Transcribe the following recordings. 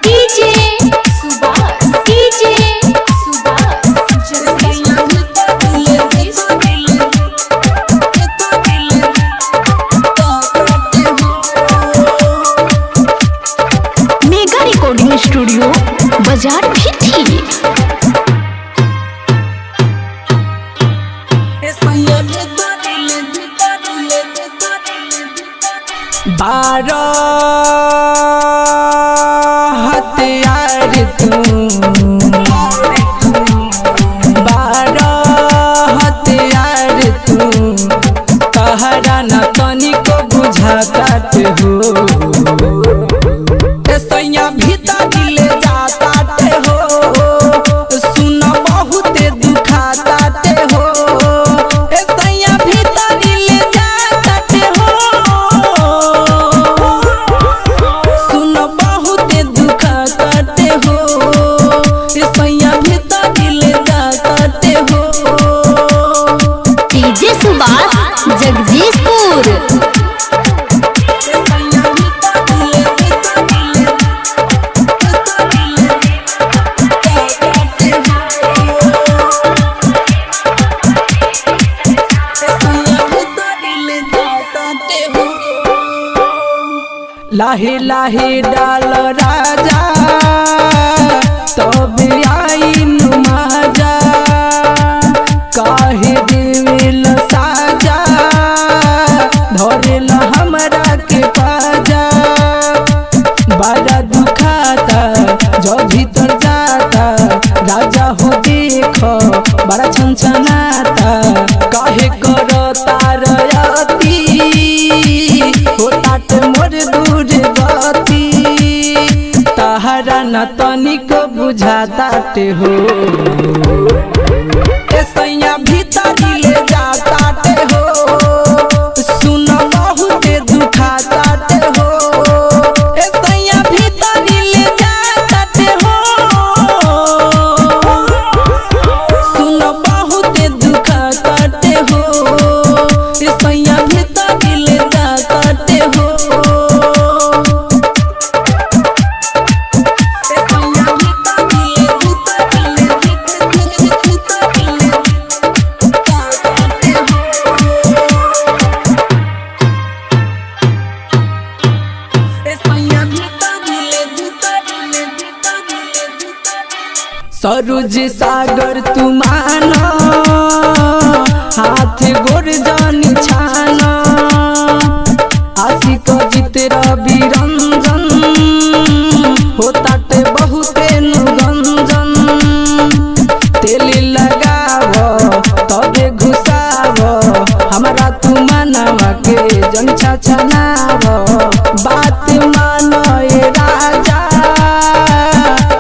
DJ Subhash mega recording studio बाजार भिठी। बारह हथियार तू, 12 हथियार तू, कहरा न तनिको बुझातात हो। सैया भीतर दिले जातात हो, सुन बहुते दुखातात हो। सैया भीतर दिले जातात हो, सुन बहुते दुखातात हो। सैया भीतर दिले जातात हो। डीजे सुभाष जगदीशपुर। लाहे लाहे डाल राजा तब आई नुमाजा, काहे देवेल साजा, धरेल हमरा के पाजा। बड़ा दुखाता जो भीतर जाता, राजा हो देखो बड़ा छनछनाता। काहे करता रयती होतात मोर दूर गति, तहरा न तनिक बुझातात हो। सैया भीतर दिले जातात हो, सुन बहुते दुखातात हो। सैया भीतर दिले जातात हो, सुन बहुते दुखातात हो। सैया भीतर दिले जातात हो। सरोज सागर तू माना, हाथ गोर जानी छाना। आशिक जित रवि रंजन, होताटे बहुते नुगंजन। तेल लगाव तबे घुसाव, हमरा तू मानवा के जन छछनाव। बात मानो ए राजा,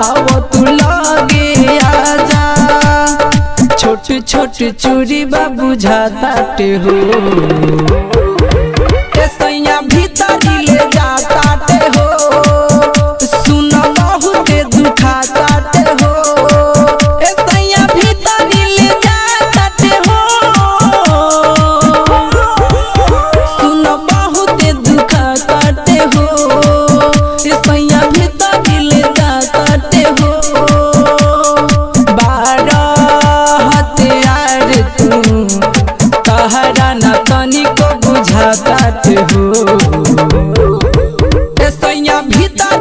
अब तू लगे आजा। छोट छोट चूड़ी बा बुझातात हो। सैया भीतर दिले जातात हो, सुन बहुते दुखातात हो। सैया भीतर दिले जातात हो, सुन बहुते दुखातात हो। सैया भीतर दिले जातात हो। 12 हथियार तू, कहरा न तनिको बुझातात हो। सैया भीतर